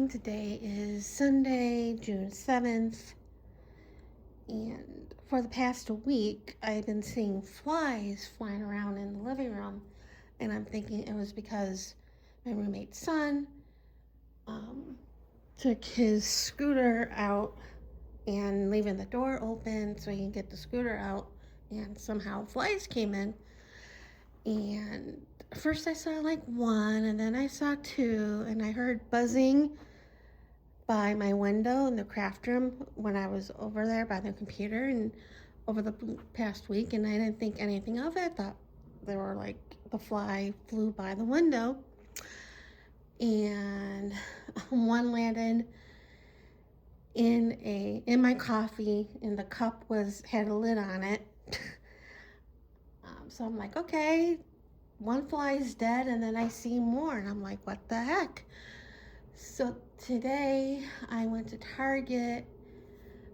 morning. Today is Sunday, June 7th, and for the past week, I've been seeing flies flying around in the living room, and I'm thinking it was because my roommate's son um, took his scooter out and leaving the door open so he can get the scooter out, and somehow flies came in. And first I saw like one, and then I saw two, and I heard buzzing by my window in the craft room when I was over there by the computer and over the past week, and I didn't think anything of it. I thought they were like the fly flew by the window, and one landed in my coffee, and the cup had a lid on it. So I'm like, okay, one fly's dead, and then I see more, and I'm like, what the heck? So today I went to Target.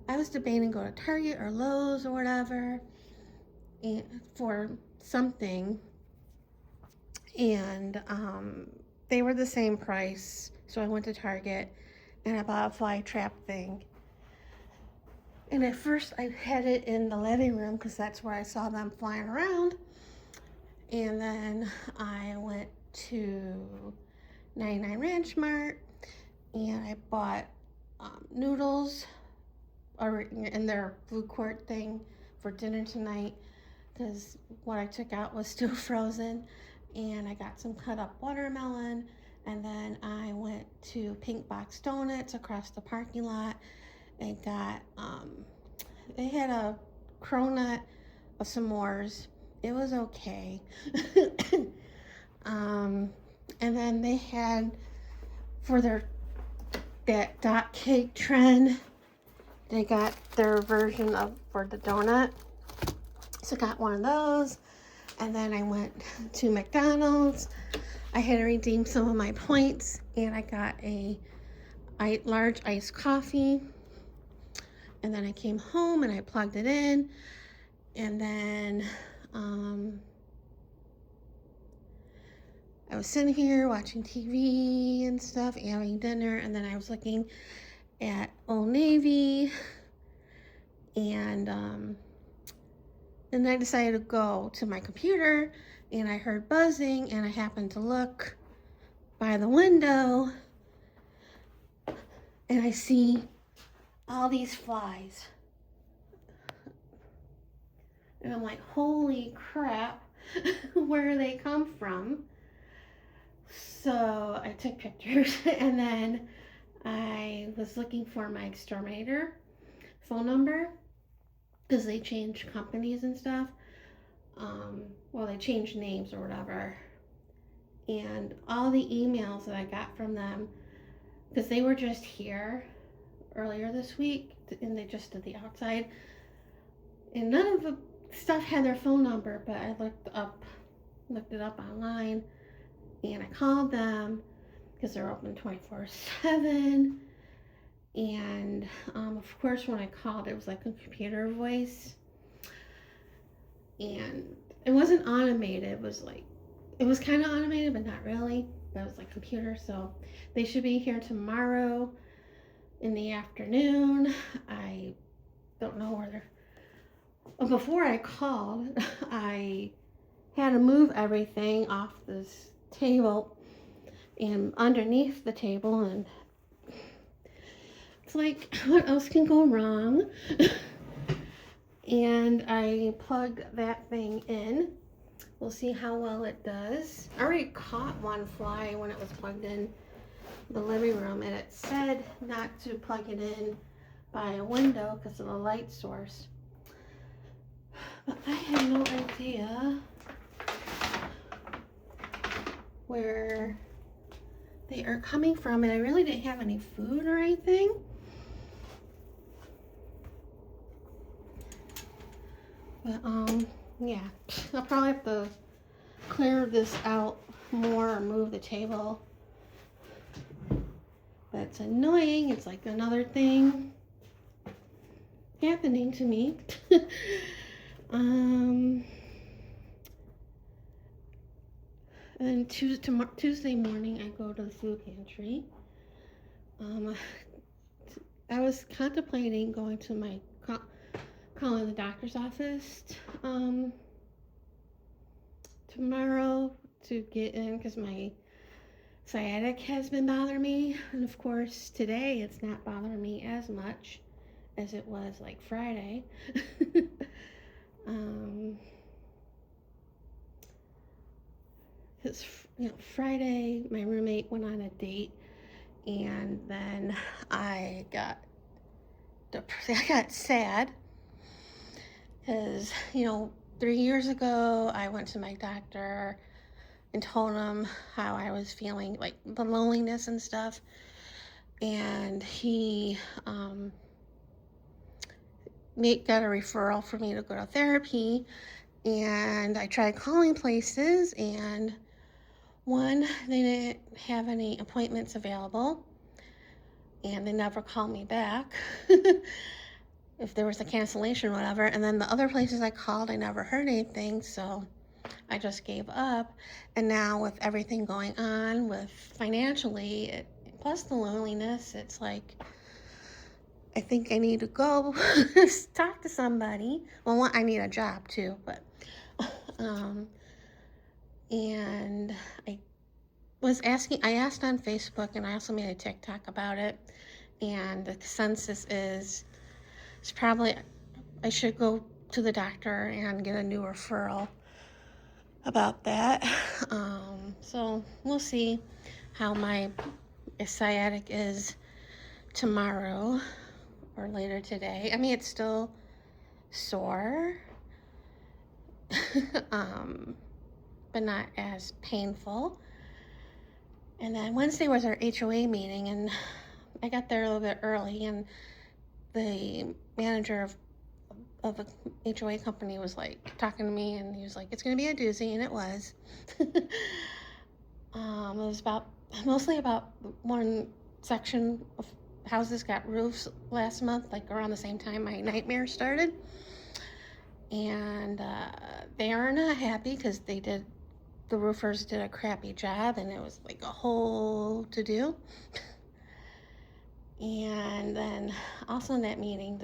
I was debating go to Target or Lowe's or whatever and for something, and they were the same price. So I went to Target and I bought a fly trap thing. And at first I had it in the living room because that's where I saw them flying around. And then I went to 99 Ranch Mart and I bought noodles in their blue quart thing for dinner tonight because what I took out was still frozen. And I got some cut up watermelon, and then I went to Pink Box Donuts across the parking lot and got they had a cronut of s'mores. It was okay. And then they had for that dot cake trend, they got their version of for the donut. So I got one of those, and then I went to McDonald's. I had to redeem some of my points, and I got a large iced coffee. And then I came home and I plugged it in, and then I was sitting here watching TV and stuff, having dinner, and then I was looking at Old Navy, and then I decided to go to my computer, and I heard buzzing, and I happened to look by the window, and I see all these flies. And I'm like, holy crap, where do they come from? So I took pictures, and then I was looking for my exterminator phone number because they changed companies and stuff. Well, they changed names or whatever. And all the emails that I got from them, because they were just here earlier this week, and they just did the outside. And none of the stuff had their phone number, but I looked it up online, and I called them because they're open 24/7. And of course, when I called, it was like a computer voice, and it wasn't automated. It was kind of automated, but not really. But it was like computer. So they should be here tomorrow in the afternoon. I don't know where they're. Well, before I called, I had to move everything off this table and underneath the table, and it's like, what else can go wrong? And I plugged that thing in. We'll see how well it does. I already caught one fly when it was plugged in the living room, and it said not to plug it in by a window because of the light source. But I had no idea where they are coming from, and I really didn't have any food or anything. But yeah, I'll probably have to clear this out more or move the table. But it's annoying. It's like another thing happening to me. And then Tuesday morning, I go to the food pantry. Um, I was contemplating going to calling the doctor's office tomorrow to get in because my sciatic has been bothering me, and of course today it's not bothering me as much as it was like Friday. um, Because Friday my roommate went on a date, and then I got I got sad because 3 years ago I went to my doctor and told him how I was feeling, like the loneliness and stuff, and he got a referral for me to go to therapy. And I tried calling places, and one, they didn't have any appointments available, and they never called me back if there was a cancellation or whatever. And then the other places I called, I never heard anything, so I just gave up. And now with everything going on with financially, plus the loneliness, it's like I think I need to go talk to somebody. Well, one, I need a job too, but and I asked on Facebook, and I also made a TikTok about it, and the consensus is it's probably I should go to the doctor and get a new referral about that. So we'll see how my sciatic is tomorrow or later today. I mean, it's still sore, but not as painful. And then Wednesday was our HOA meeting, and I got there a little bit early, and the manager of a HOA company was like talking to me, and he was like, it's going to be a doozy, and it was. It was mostly about one section of houses got roofs last month, like around the same time my nightmare started. And they are not happy because the roofers did a crappy job, and it was like a whole to-do. And then also in that meeting,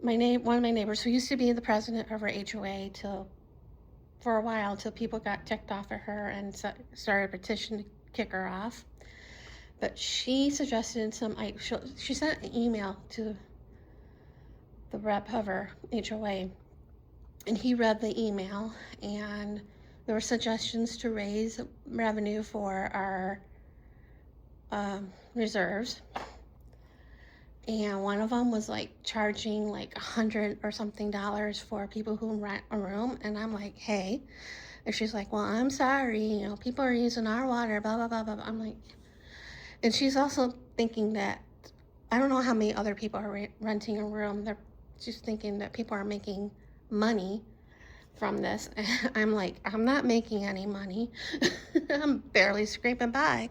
one of my neighbors, who used to be the president of our HOA for a while, until people got ticked off at her and started a petition to kick her off. But she suggested she sent an email to the rep of our HOA, and he read the email, and there were suggestions to raise revenue for our reserves. And one of them was like charging like $100 or something for people who rent a room. And I'm like, hey. And she's like, well, I'm sorry, people are using our water, blah, blah, blah, blah. I'm like, and she's also thinking that, I don't know how many other people are renting a room. She's thinking that people are making money from this. I'm like, I'm not making any money. I'm barely scraping by.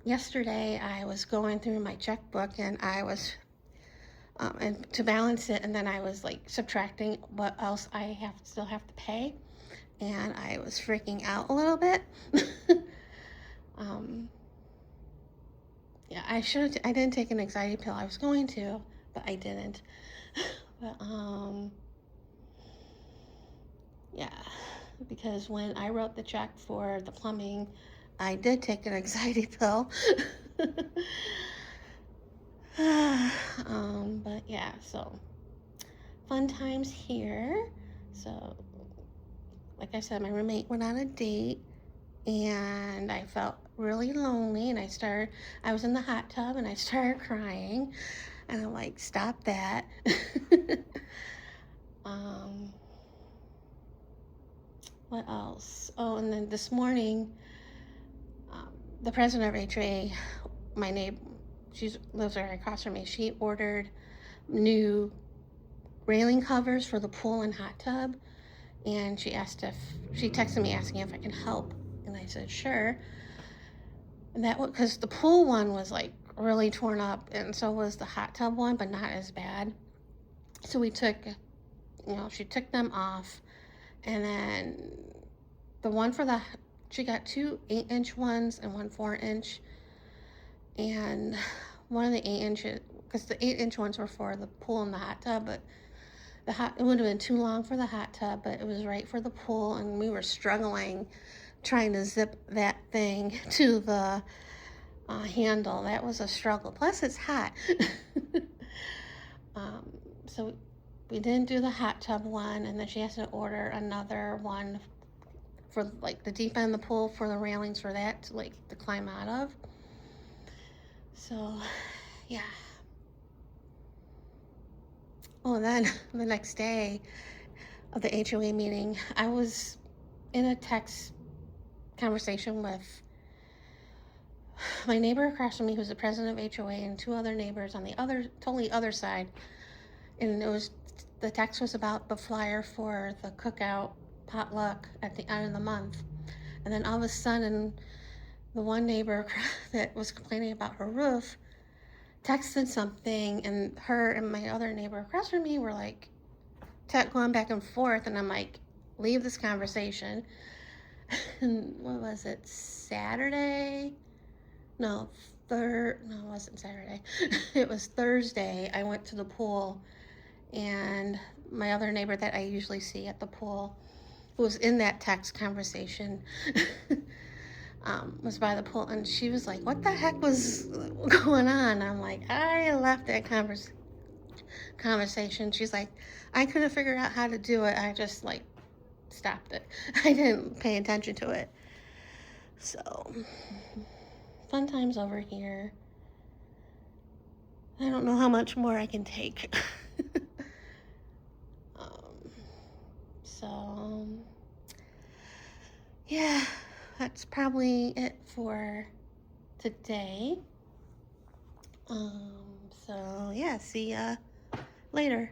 Yesterday I was going through my checkbook, and I was and to balance it, and then I was like subtracting what else I still have to pay, and I was freaking out a little bit. Yeah, I didn't take an anxiety pill. I was going to, but I didn't. But yeah, because when I wrote the check for the plumbing, I did take an anxiety pill. But yeah, so fun times here. So like I said, my roommate went on a date, and I felt really lonely, and I was in the hot tub, and I started crying, and I'm like, stop that. What else? Oh, and then this morning, the president of HOA, my neighbor, she lives right across from me, she ordered new railing covers for the pool and hot tub, and she texted me asking if I can help, and I said sure. And that was because the pool one was like really torn up, and so was the hot tub one, but not as bad. So she took them off, and then the one for the she got 2 8-inch ones and 1 4-inch. And one of the 8-inch, because the 8-inch ones were for the pool and the hot tub, but it would have been too long for the hot tub, but it was right for the pool, and we were struggling trying to zip that thing to the handle. That was a struggle. Plus, it's hot. So we didn't do the hot tub one, and then she has to order another one for like the deep end of the pool for the railings for that to climb out of. So, yeah. Oh, and then the next day of the HOA meeting, I was in a text conversation with my neighbor across from me, who's the president of HOA, and 2 other neighbors on the totally other side. And the text was about the flyer for the cookout potluck at the end of the month. And then all of a sudden, the one neighbor that was complaining about her roof texted something, and her and my other neighbor across from me were like going back and forth, and I'm like, leave this conversation. And what was it, Saturday? No, it wasn't Saturday. It was Thursday. I went to the pool, and my other neighbor that I usually see at the pool, who was in that text conversation, was by the pool, and she was like, what the heck was going on? I'm like, I left that conversation. She's like, I couldn't figure out how to do it. I just stopped it. I didn't pay attention to it. So, fun times over here. I don't know how much more I can take. So, yeah, that's probably it for today. So yeah, see ya later.